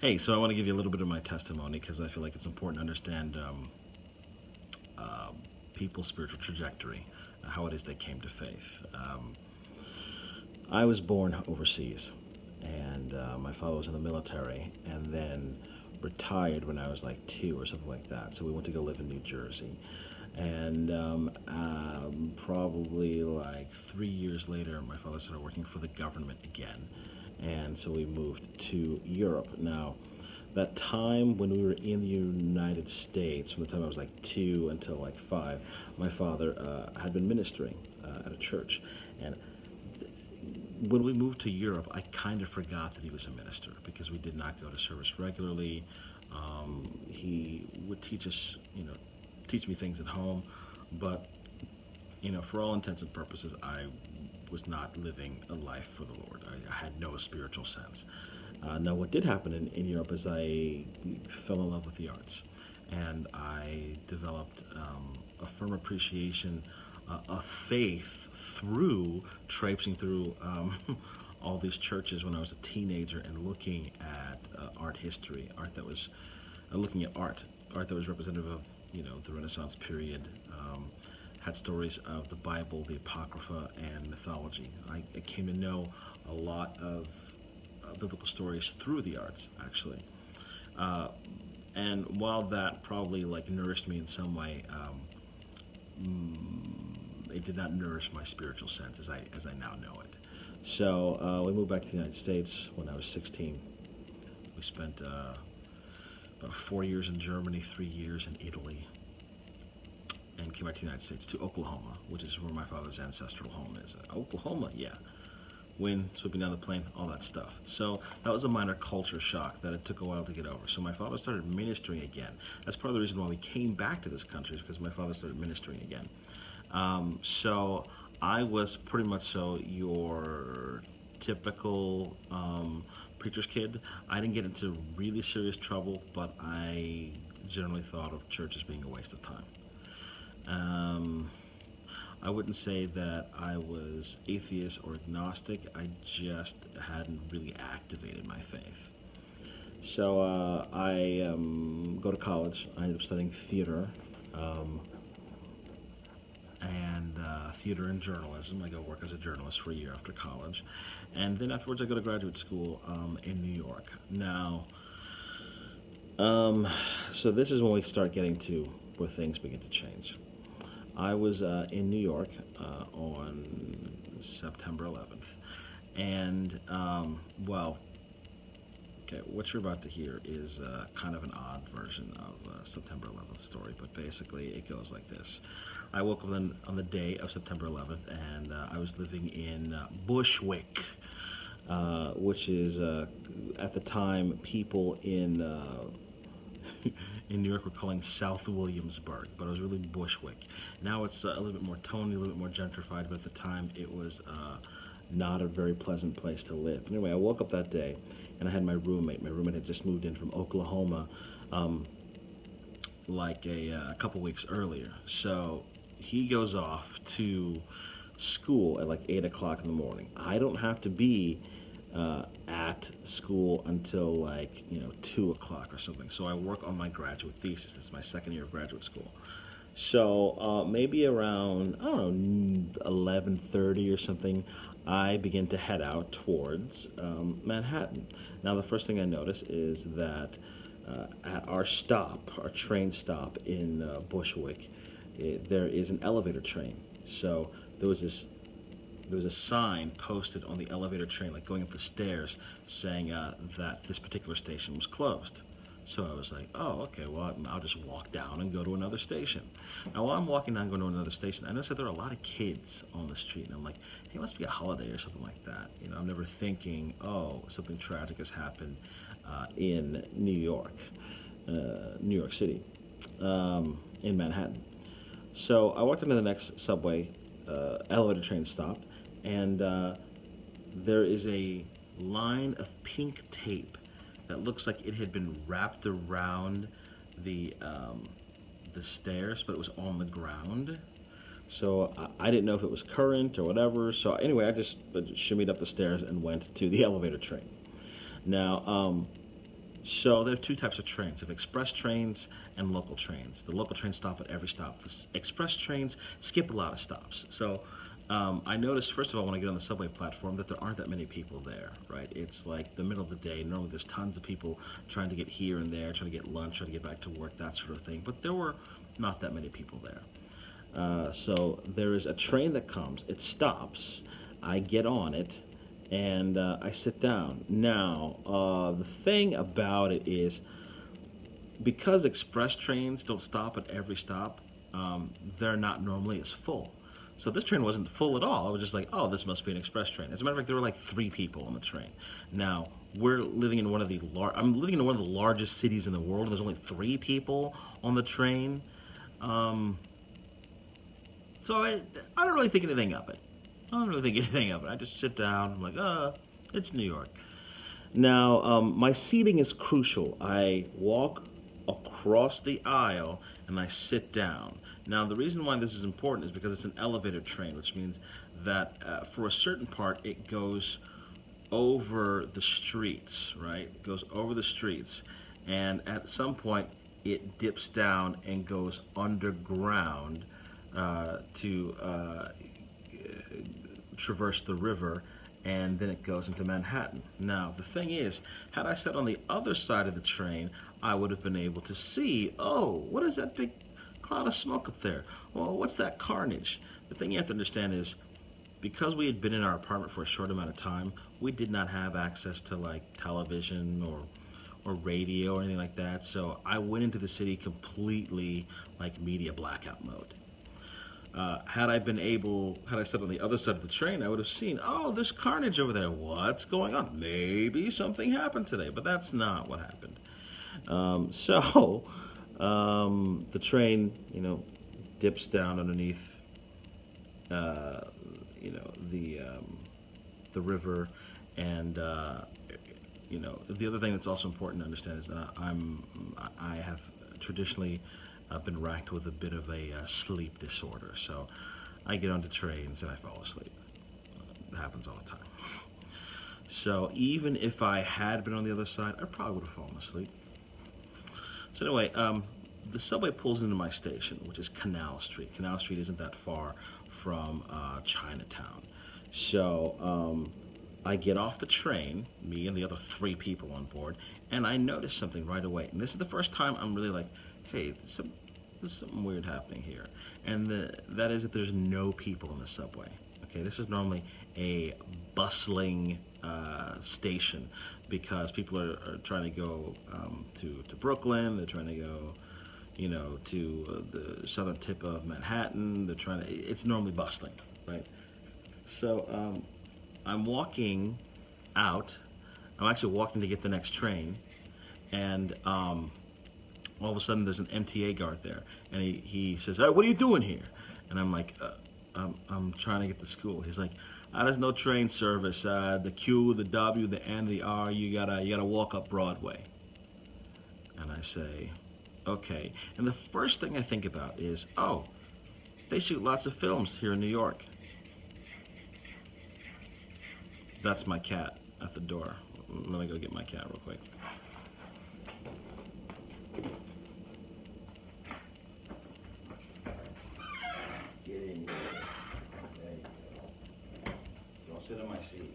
Hey, so I want to give you a little bit of my testimony because I feel like it's important to understand people's spiritual trajectory, how it is they came to faith. I was born overseas, and my father was in the military, and then retired when I was like 2 or something like that. So we went to go live in New Jersey, and probably like 3 years later, my father started working for the government again, and so we moved to Europe. Now, that time when we were in the United States, from the time I was like 2 until like 5, my father had been ministering at a church, and when we moved to Europe, I kind of forgot that he was a minister because we did not go to service regularly. He would teach us, teach me things at home, but for all intents and purposes, I was not living a life for the Lord. I had no spiritual sense. Now, what did happen in Europe is I fell in love with the arts, and I developed a firm appreciation of faith through traipsing through all these churches when I was a teenager and looking at art history, art that was looking at art that was representative of the Renaissance period. Had stories of the Bible, the Apocrypha, and mythology. I came to know a lot of biblical stories through the arts, actually. And while that probably like nourished me in some way, it did not nourish my spiritual sense as I now know it. So we moved back to the United States when I was 16. We spent about 4 years in Germany, 3 years in Italy, and came back to the United States to Oklahoma, which is where my father's ancestral home is. Oklahoma, yeah. Wind, sweeping down the plane, all that stuff. So that was a minor culture shock that it took a while to get over. So my father started ministering again. That's part of the reason why we came back to this country, is because my father started ministering again. So I was pretty much so your typical preacher's kid. I didn't get into really serious trouble, but I generally thought of church as being a waste of time. I wouldn't say that I was atheist or agnostic. I just hadn't really activated my faith. So I go to college. I ended up studying theater and theater and journalism. I go work as a journalist for a year after college, and then afterwards I go to graduate school in New York. Now, so this is when we start getting to where things begin to change. I was in New York on September 11th, and well, okay, what you're about to hear is kind of an odd version of September 11th story, but basically it goes like this. I woke up on the day of September 11th, and I was living in Bushwick, which is at the time people in in New York we're calling South Williamsburg, but it was really Bushwick. Now it's a little bit more toney, a little bit more gentrified, but at the time it was not a very pleasant place to live. Anyway, I woke up that day, and I had my roommate. My roommate had just moved in from Oklahoma like a couple weeks earlier. So he goes off to school at like 8 o'clock in the morning. I don't have to be at school until like 2 o'clock or something. So I work on my graduate thesis. This is my second year of graduate school. So maybe around, I don't know, 11:30 or something, I begin to head out towards Manhattan. Now the first thing I notice is that at our stop, our train stop in Bushwick, there is an elevator train. So there was a sign posted on the elevator train, like going up the stairs, saying that this particular station was closed. So I was like, oh, okay, well, I'll just walk down and go to another station. Now, while I'm walking down going to another station, I noticed that there are a lot of kids on the street, and I'm like, hey, it must be a holiday or something like that. I'm never thinking, oh, something tragic has happened in New York City, in Manhattan. So I walked into the next subway, elevator train stopped, and there is a line of pink tape that looks like it had been wrapped around the stairs, but it was on the ground. So I didn't know if it was current or whatever. So anyway, I just shimmied up the stairs and went to the elevator train. Now, So there are two types of trains. They have express trains and local trains. The local trains stop at every stop. The express trains skip a lot of stops. So I noticed, first of all, when I get on the subway platform, that there aren't that many people there, right? It's like the middle of the day. Normally there's tons of people trying to get here and there, trying to get lunch, trying to get back to work, that sort of thing. But there were not that many people there. So there is a train that comes, it stops, I get on it, and I sit down. Now, the thing about it is, because express trains don't stop at every stop, they're not normally as full. So this train wasn't full at all. I was just like, oh, this must be an express train. As a matter of fact, there were like 3 people on the train. Now, I'm living in one of the largest cities in the world, and there's only 3 people on the train. Um, so I don't really think anything of it. I don't really think anything of it. I just sit down. I'm like, it's New York. Now, my seating is crucial. I walk across the aisle and I sit down. Now, the reason why this is important is because it's an elevator train, which means that for a certain part it goes over the streets, right? It goes over the streets, and at some point it dips down and goes underground to traverse the river, and then it goes into Manhattan. Now, the thing is, had I sat on the other side of the train, I would have been able to see, oh, what is that big cloud of smoke up there? Well, what's that carnage? The thing you have to understand is, because we had been in our apartment for a short amount of time, we did not have access to like television or radio or anything like that. So I went into the city completely like media blackout mode. Had I sat on the other side of the train, I would have seen, oh, there's carnage over there. What's going on? Maybe something happened today, but that's not what happened. So the train, dips down underneath, the river, and the other thing that's also important to understand is that I have traditionally been racked with a bit of a sleep disorder, so I get onto trains and I fall asleep. It happens all the time. So even if I had been on the other side, I probably would have fallen asleep. So anyway, the subway pulls into my station, which is Canal Street. Canal Street isn't that far from Chinatown. So I get off the train, me and the other 3 people on board, and I notice something right away. And this is the first time I'm really like, hey, there's something weird happening here. And that is that there's no people in the subway. Okay, this is normally a bustling station because people are trying to go to Brooklyn. They're trying to go, to the southern tip of Manhattan. It's normally bustling, right? So I'm walking out. I'm actually walking to get the next train, and all of a sudden there's an MTA guard there, and he says, "Hey, what are you doing here?" And I'm like, I'm trying to get to school. He's like, there's no train service. The Q, the W, the N, the R, you gotta walk up Broadway. And I say, okay. And the first thing I think about is, oh, they shoot lots of films here in New York. That's my cat at the door. Let me go get my cat real quick. Get in here. There you go. Don't sit on my seat.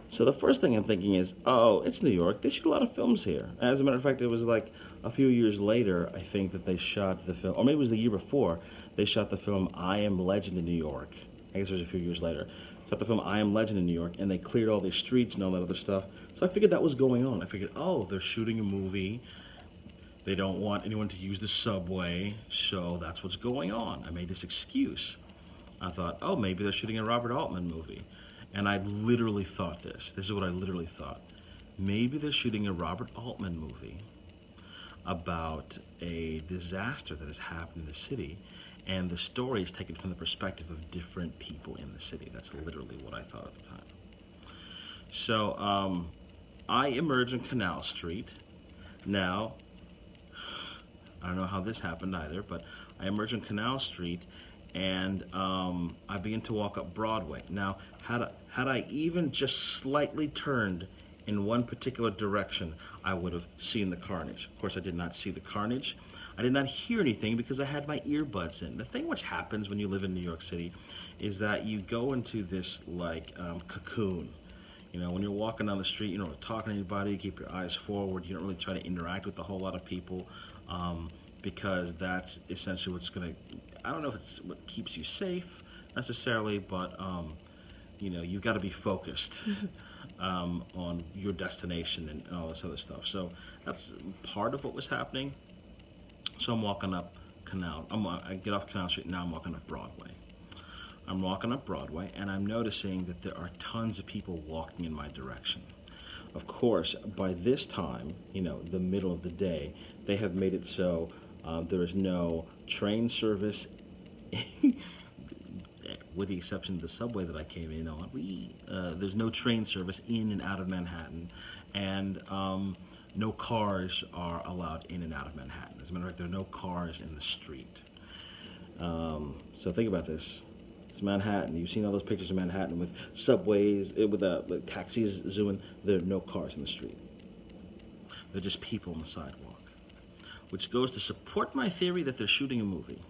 So the first thing I'm thinking is, oh, it's New York. They shoot a lot of films here. As a matter of fact, it was like a few years later, I think, that they shot the film, or maybe it was the year before, they shot the film I Am Legend in New York. I guess it was a few years later. Shot the film I Am Legend in New York, and they cleared all these streets and all that other stuff. So I figured that was going on. I figured, oh, they're shooting a movie. They don't want anyone to use the subway, so that's what's going on. I made this excuse. I thought, oh, maybe they're shooting a Robert Altman movie. And I literally thought this. This is what I literally thought. Maybe they're shooting a Robert Altman movie about a disaster that has happened in the city, and the story is taken from the perspective of different people in the city. That's literally what I thought at the time. So I emerge on Canal Street. Now, I don't know how this happened either, but I emerge on Canal Street, and I began to walk up Broadway. Now, had I even just slightly turned in one particular direction, I would have seen the carnage. Of course, I did not see the carnage. I did not hear anything because I had my earbuds in. The thing which happens when you live in New York City is that you go into this like cocoon. You know, when you're walking down the street, you don't talk to anybody, you keep your eyes forward, you don't really try to interact with a whole lot of people, because that's essentially what's going to, I don't know if it's what keeps you safe necessarily, but, you know, you've got to be focused on your destination and all this other stuff. So that's part of what was happening. So I'm walking up Canal, I get off Canal Street, now I'm walking up Broadway. I'm walking up Broadway, and I'm noticing that there are tons of people walking in my direction. Of course, by this time, you know, the middle of the day, they have made it so there is no train service, with the exception of the subway that I came in on. There's no train service in and out of Manhattan, and no cars are allowed in and out of Manhattan. As a matter of fact, there are no cars in the street. So think about this. It's Manhattan. You've seen all those pictures of Manhattan with subways, with taxis zooming. There are no cars in the street. They're just people on the sidewalk, which goes to support my theory that they're shooting a movie.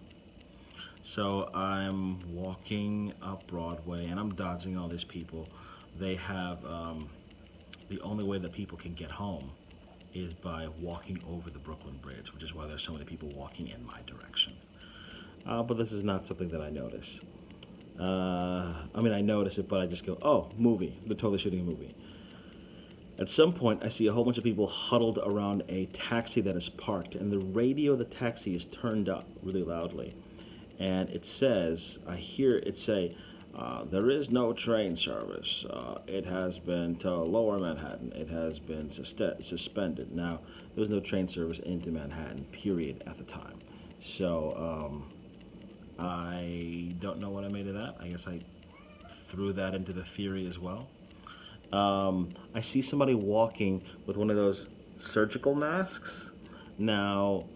So I'm walking up Broadway, and I'm dodging all these people. They have, the only way that people can get home is by walking over the Brooklyn Bridge, which is why there's so many people walking in my direction. But this is not something that I notice. I mean, I notice it, but I just go, oh, movie. They're totally shooting a movie. At some point, I see a whole bunch of people huddled around a taxi that is parked, and the radio of the taxi is turned up really loudly. And it says, I hear it say, there is no train service. It has been to Lower Manhattan. It has been suspended. Now, there was no train service into Manhattan, period, at the time. So, I don't know what I made of that. I guess I threw that into the theory as well. I see somebody walking with one of those surgical masks. Now,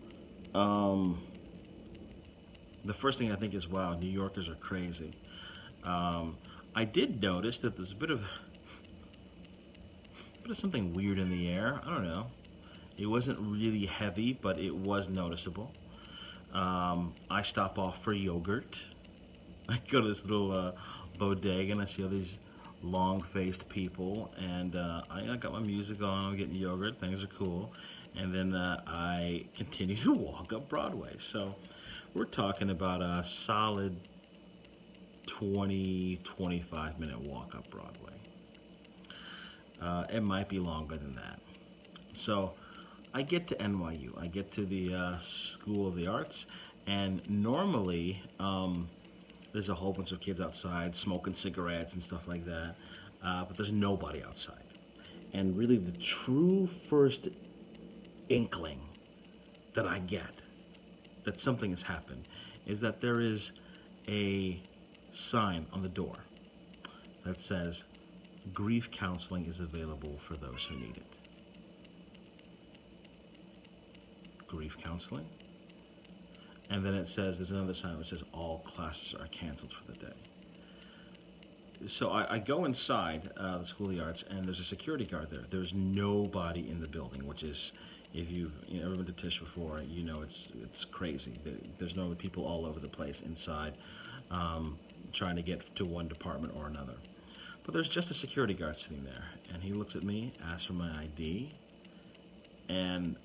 the first thing I think is, wow, New Yorkers are crazy. I did notice that there's a bit of something weird in the air. I don't know. It wasn't really heavy, but it was noticeable. I stop off for yogurt. I go to this little bodega, and I see all these long-faced people, and I got my music on, I'm getting yogurt, things are cool, and then I continue to walk up Broadway. So we're talking about a solid 20-25 minute walk up Broadway. It might be longer than that. So I get to NYU, I get to the School of the Arts, and normally there's a whole bunch of kids outside smoking cigarettes and stuff like that, but there's nobody outside. And really the true first inkling that I get that something has happened is that there is a sign on the door that says, grief counseling is available for those who need it. Grief counseling. And then it says, there's another sign that says all classes are canceled for the day. So I go inside the School of the Arts, and there's a security guard there. There's nobody in the building, which is, if you've ever been to Tisch before, you know it's crazy. There's normally people all over the place inside, trying to get to one department or another. But there's just a security guard sitting there, and he looks at me, asks for my ID, and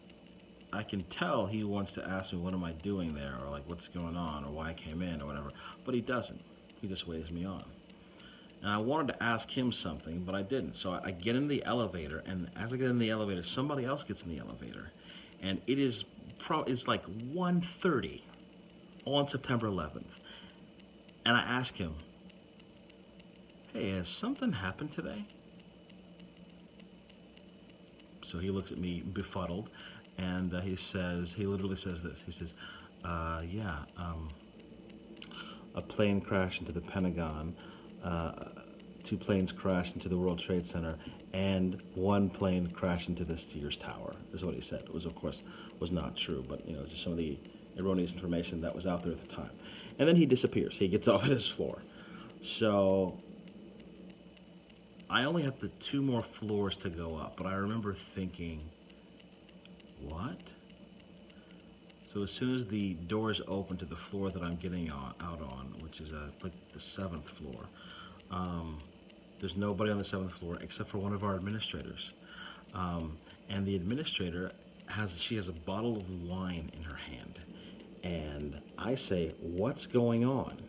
I can tell he wants to ask me what am I doing there, or like what's going on, or why I came in, or whatever. But he doesn't. He just waves me on. And I wanted to ask him something, but I didn't. So I get in the elevator, and as I get in the elevator, somebody else gets in the elevator. And it is it's like 1:30 on September 11th. And I ask him, hey, has something happened today? So he looks at me befuddled, and he literally says this. He says, yeah, a plane crashed into the Pentagon, 2 planes crashed into the World Trade Center, and 1 plane crashed into the Sears Tower, is what he said. It was, of course, was not true, but, you know, just some of the erroneous information that was out there at the time. and then he disappears. He gets off at his floor. So I only have the two more floors to go up, but I remember thinking, what? So as soon as the doors open to the floor that I'm getting out on, which is like the seventh floor, there's nobody on the seventh floor except for one of our administrators. And the administrator she has a bottle of wine in her hand. And I say, what's going on?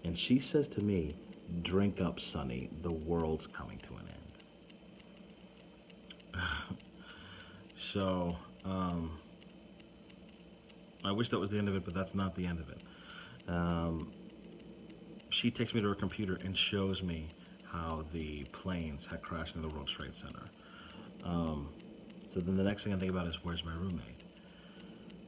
And she says to me, drink up, Sonny, the world's coming to an end. So, I wish that was the end of it, but that's not the end of it. She takes me to her computer and shows me how the planes had crashed into the World Trade Center. So then the next thing I think about is, where's my roommate?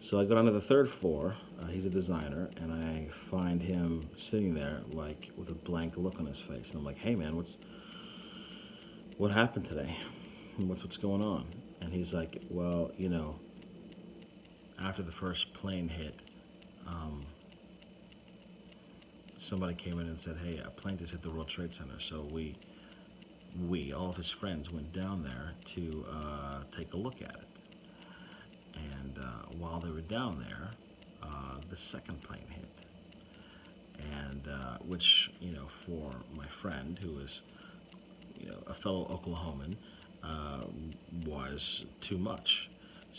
So I go down to the third floor. He's a designer, and I find him sitting there, like, with a blank look on his face. And I'm like, hey, man, what happened today? What's going on? And he's like, well, after the first plane hit, somebody came in and said, hey, a plane just hit the World Trade Center. So we, all of his friends, went down there to take a look at it. And while they were down there, the second plane hit. And which, for my friend, who is, a fellow Oklahoman, was too much.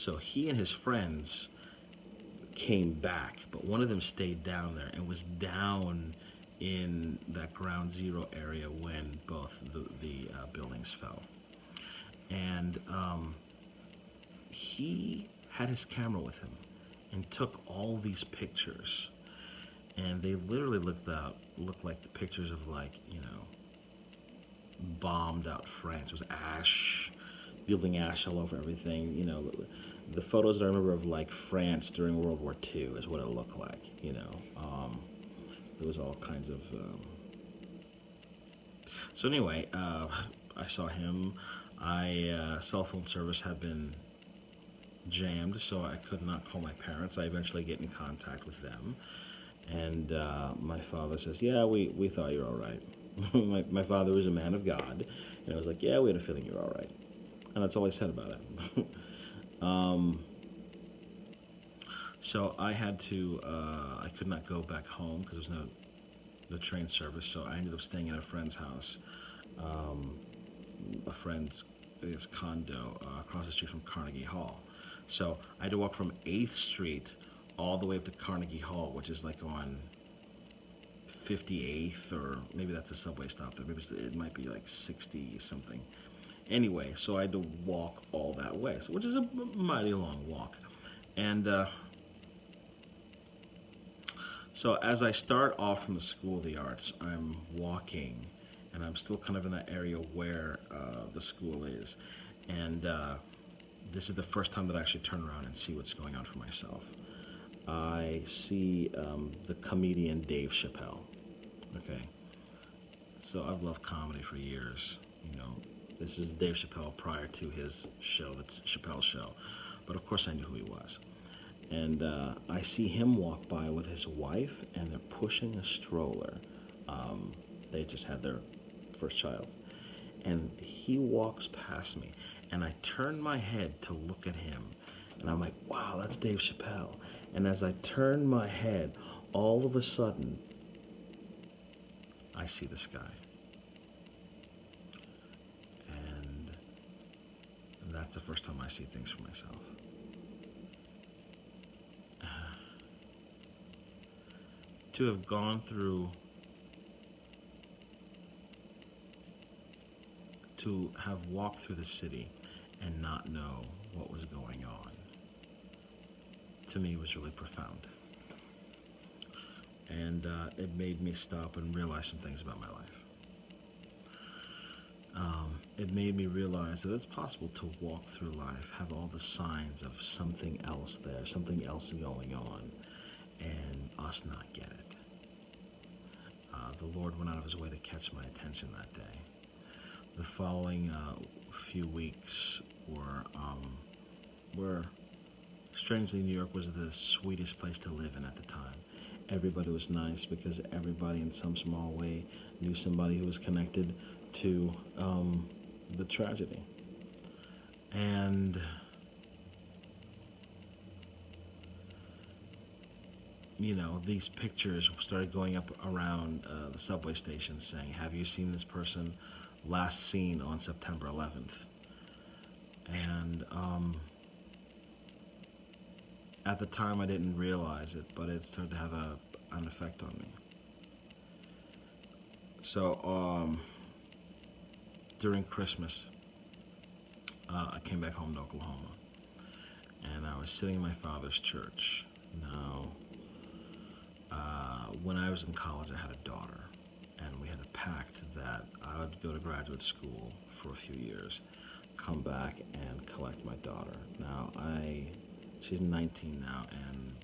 So he and his friends came back, but one of them stayed down there and was down in that ground zero area when both the buildings fell. And he had his camera with him and took all these pictures, and they literally looked like the pictures of, like, bombed out France. It was ash, building ash all over everything. The photos that I remember of, like, France during World War II is what it looked like. There was all kinds of. So anyway, I saw him. Cell phone service had been jammed, so I could not call my parents. I eventually get in contact with them, and my father says, yeah, we thought you were all right. my father was a man of God, and I was like, yeah, we had a feeling you were all right. And that's all I said about it. So I had to, I could not go back home because there's no train service, so I ended up staying at a friend's house, a friend's, I guess, condo across the street from Carnegie Hall. So I had to walk from 8th Street all the way up to Carnegie Hall, which is like on 58th, or maybe that's a subway stop there. Maybe it might be like 60 something. Anyway, so I had to walk all that way, which is a mighty long walk. And so as I start off from the School of the Arts, I'm walking, and I'm still kind of in that area where the school is. And this is the first time that I actually turn around and see what's going on for myself. I see the comedian Dave Chappelle. Okay, so I've loved comedy for years. This is Dave Chappelle prior to his show, the Chappelle Show. But of course I knew who he was. And I see him walk by with his wife, and they're pushing a stroller. They just had their first child. And he walks past me, and I turn my head to look at him. And I'm like, wow, that's Dave Chappelle. And as I turn my head, all of a sudden, I see the sky. And that's the first time I see things for myself. To have gone through, to have walked through the city and not know what was going on, to me was really profound. And it made me stop and realize some things about my life. It made me realize that it's possible to walk through life, have all the signs of something else there, something else going on, and us not get it. The Lord went out of his way to catch my attention that day. The following few weeks were strangely, New York was the sweetest place to live in at the time. everybody was nice because everybody in some small way knew somebody who was connected to the tragedy. And, these pictures started going up around the subway station saying, "Have you seen this person last seen on September 11th?" And at the time I didn't realize it, but it started to have an effect on me. So during Christmas, I came back home to Oklahoma, and I was sitting in my father's church. Now, when I was in college, I had a daughter, and we had a pact that I would go to graduate school for a few years, come back and collect my daughter. Now, she's 19 now, and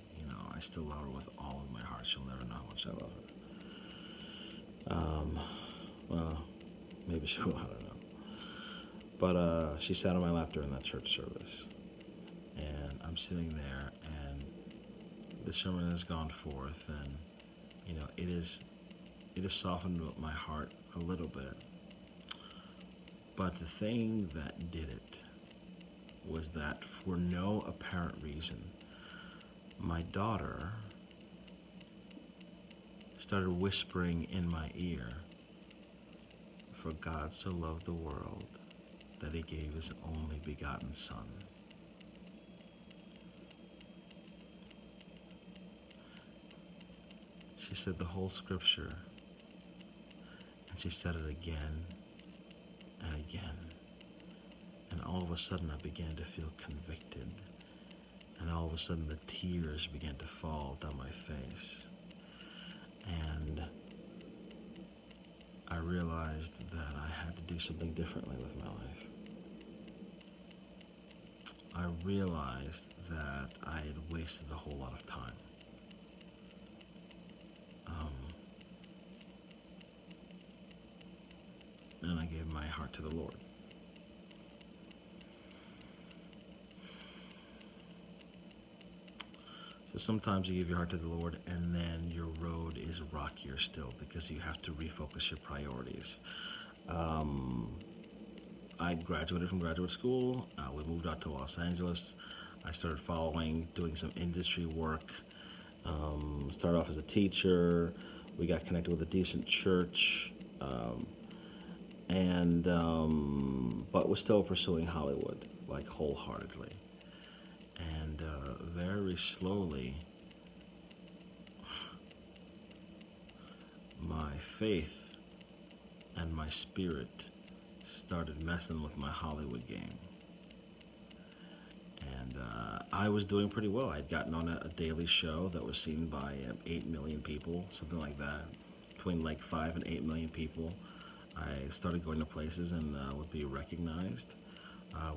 I still love her with all of my heart. She'll never know how much I love her. Well, maybe she will, I don't know. But she sat on my lap during that church service, and I'm sitting there, and the sermon has gone forth, and it has softened my heart a little bit. But the thing that did it was that for no apparent reason, my daughter started whispering in my ear, "For God so loved the world that he gave his only begotten Son." She said the whole scripture, and she said it again and again. And all of a sudden I began to feel convicted, and all of a sudden the tears began to fall down my face. And I realized that I had to do something differently with my life. I realized that I had wasted a whole lot of time. And I gave my heart to the Lord. So sometimes you give your heart to the Lord, and then your road is rockier still because you have to refocus your priorities. I graduated from graduate school. We moved out to Los Angeles. I started doing some industry work. Started off as a teacher. We got connected with a decent church. But was still pursuing Hollywood, like wholeheartedly. And very slowly, my faith and my spirit started messing with my Hollywood game. And I was doing pretty well. I'd gotten on a daily show that was seen by 8 million people, something like that, between like 5 and 8 million people. I started going to places and would be recognized,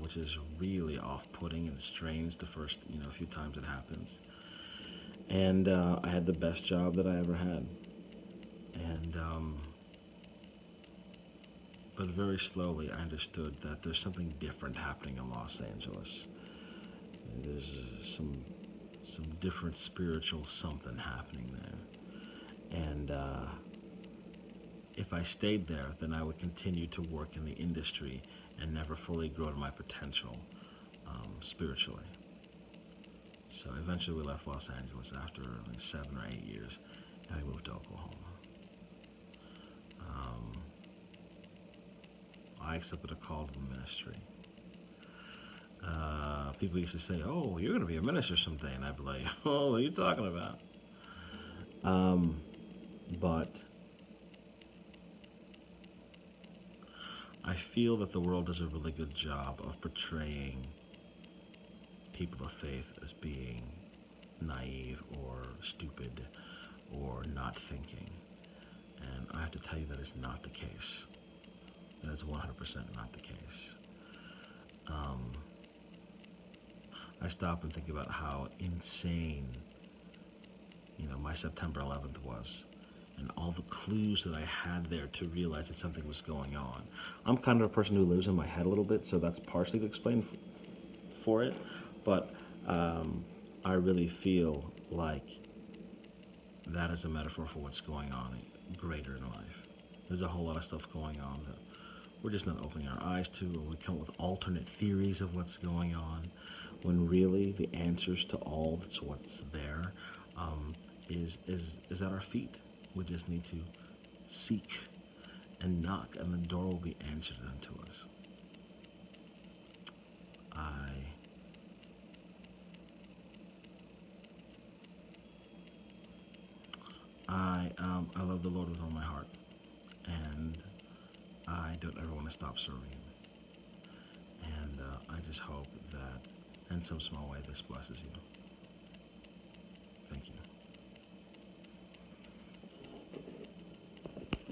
which is really off-putting and strange the first few times it happens. And I had the best job that I ever had. And but very slowly I understood that there's something different happening in Los Angeles. There's some different spiritual something happening there. And if I stayed there, then I would continue to work in the industry and never fully grow to my potential spiritually. So eventually we left Los Angeles after like 7 or 8 years, and we moved to Oklahoma. I accepted a call to the ministry. People used to say, "Oh, you're going to be a minister someday," and I'd be like, "Oh, what are you talking about?" But I feel that the world does a really good job of portraying people of faith as being naive or stupid or not thinking. And I have to tell you that is not the case. That is 100% not the case. I stop and think about how insane, my September 11th was, and all the clues that I had there to realize that something was going on. I'm kind of a person who lives in my head a little bit, so that's partially to explain for it, but I really feel like that is a metaphor for what's going on greater in life. There's a whole lot of stuff going on that we're just not opening our eyes to, or we come up with alternate theories of what's going on, when really the answers to all that's what's there is at our feet. We just need to seek and knock, and the door will be answered unto us. I love the Lord with all my heart, and I don't ever want to stop serving Him. And I just hope that, in some small way, this blesses you.